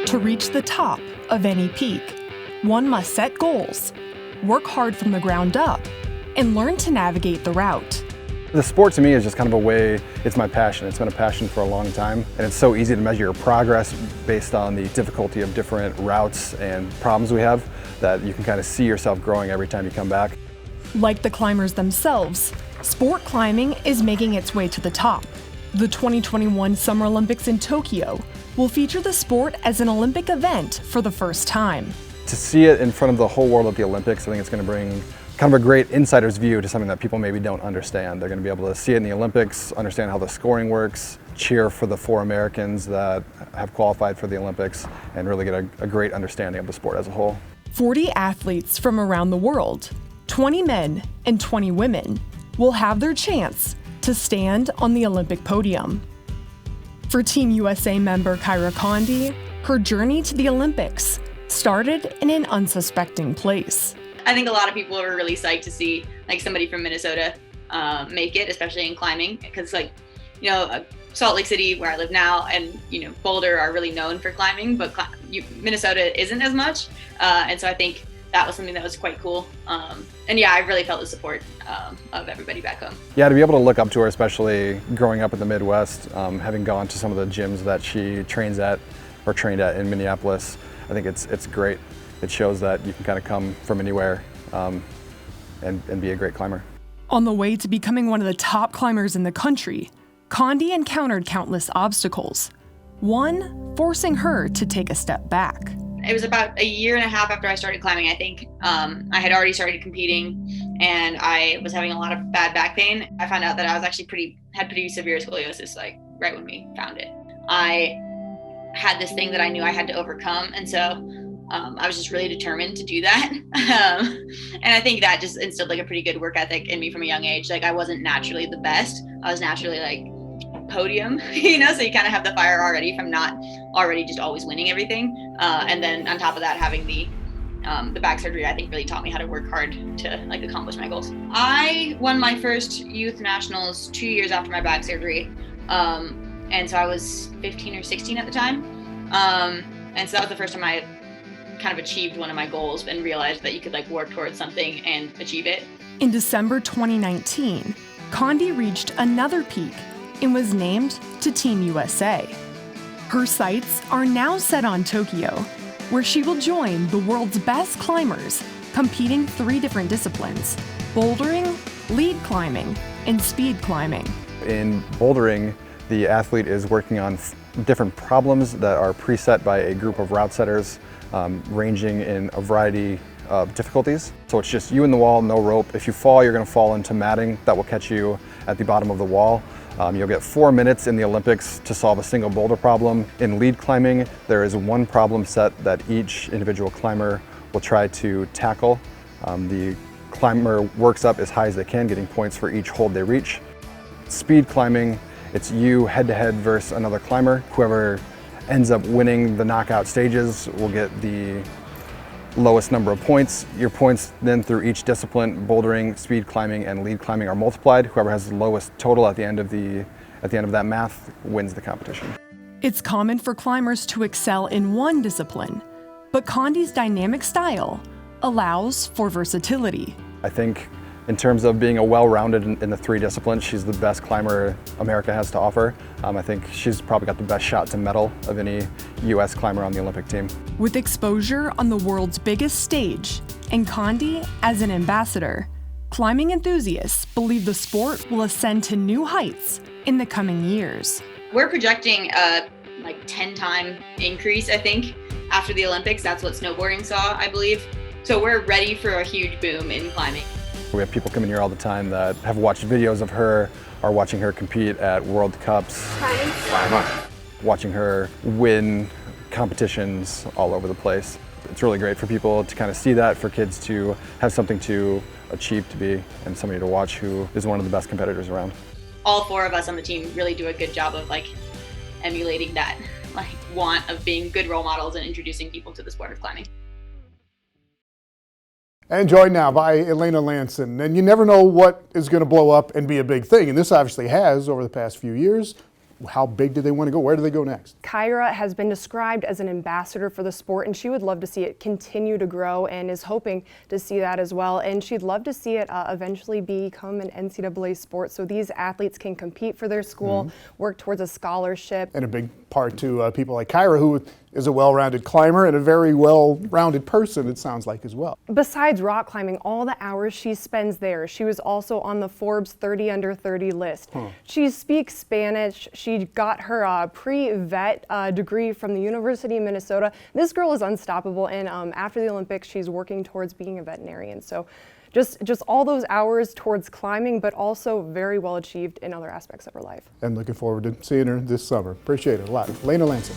To reach the top of any peak, one must set goals, work hard from the ground up, and learn to navigate the route. The sport to me is just kind of a way, it's my passion. It's been a passion for a long time, and it's so easy to measure your progress based on the difficulty of different routes and problems we have that you can kind of see yourself growing every time you come back. Like the climbers themselves, sport climbing is making its way to the top. The 2021 Summer Olympics in Tokyo will feature the sport as an Olympic event for the first time. To see it in front of the whole world at the Olympics, I think it's going to bring kind of a great insider's view to something that people maybe don't understand. They're going to be able to see it in the Olympics, understand how the scoring works, cheer for the 4 Americans that have qualified for the Olympics, and really get a great understanding of the sport as a whole. 40 athletes from around the world, 20 men and 20 women, will have their chance to stand on the Olympic podium. For Team USA member Kyra Condie, her journey to the Olympics started in an unsuspecting place. I think a lot of people are really psyched to see like somebody from Minnesota make it, especially in climbing, because Salt Lake City, where I live now, and Boulder are really known for climbing, but Minnesota isn't as much, and so I think that was something that was quite cool. And yeah, I really felt the support of everybody back home. Yeah, to be able to look up to her, especially growing up in the Midwest, having gone to some of the gyms that she trained at in Minneapolis, I think it's great. It shows that you can kind of come from anywhere and be a great climber. On the way to becoming one of the top climbers in the country, Condie encountered countless obstacles, one forcing her to take a step back. It was about a year and a half after I started climbing, I think. I had already started competing and I was having a lot of bad back pain. I found out that I was actually had pretty severe scoliosis, like right when we found it. I had this thing that I knew I had to overcome, and so I was just really determined to do that. And I think that just instilled like a pretty good work ethic in me from a young age. Like I wasn't naturally the best. I was naturally like podium, so you kind of have the fire already from not already just always winning everything. And then on top of that, having the back surgery, I think really taught me how to work hard to like accomplish my goals. I won my first youth nationals 2 years after my back surgery. And so I was 15 or 16 at the time. And so that was the first time I kind of achieved one of my goals and realized that you could like work towards something and achieve it. In December 2019, Condie reached another peak and was named to Team USA. Her sights are now set on Tokyo, where she will join the world's best climbers, competing 3 different disciplines: bouldering, lead climbing, and speed climbing. In bouldering, the athlete is working on different problems that are preset by a group of route setters, ranging in a variety of difficulties. So it's just you and the wall, no rope. If you fall, you're going to fall into matting that will catch you at the bottom of the wall. You'll get 4 minutes in the Olympics to solve a single boulder problem. In lead climbing, there is 1 problem set that each individual climber will try to tackle. The climber works up as high as they can, getting points for each hold they reach. Speed climbing, it's you head-to-head versus another climber. Whoever ends up winning the knockout stages will get the lowest number of points. Your points then through each discipline, bouldering, speed climbing, and lead climbing, are multiplied. Whoever has the lowest total at the end of that math wins the competition. It's common for climbers to excel in one discipline, but Condie's dynamic style allows for versatility. I think in terms of being a well-rounded in the 3 disciplines, she's the best climber America has to offer. I think she's probably got the best shot to medal of any U.S. climber on the Olympic team. With exposure on the world's biggest stage and Condie as an ambassador, climbing enthusiasts believe the sport will ascend to new heights in the coming years. We're projecting a 10-time increase, I think, after the Olympics. That's what snowboarding saw, I believe. So we're ready for a huge boom in climbing. We have people coming here all the time that have watched videos of her, are watching her compete at World Cups, watching her win competitions all over the place. It's really great for people to kind of see that, for kids to have something to achieve to be, and somebody to watch who is one of the best competitors around. All 4 of us on the team really do a good job of emulating that want of being good role models and introducing people to the sport of climbing. And joined now by Elaina Lanson. And you never know what is going to blow up and be a big thing. And this obviously has over the past few years. how big do they want to go? Where do they go next? Kyra has been described as an ambassador for the sport, and she would love to see it continue to grow and is hoping to see that as well. And she'd love to see it eventually become an NCAA sport so these athletes can compete for their school, work towards a scholarship. And a big part to people like Kyra, who is a well-rounded climber and a very well-rounded person, it sounds like, as well. Besides rock climbing, all the hours she spends there, she was also on the Forbes 30 under 30 list. She speaks Spanish. She got her pre-vet degree from the University of Minnesota. This girl is unstoppable, and after the Olympics, she's working towards being a veterinarian. So just all those hours towards climbing, but also very well achieved in other aspects of her life. And looking forward to seeing her this summer. Appreciate it a lot. Elaina Lanson.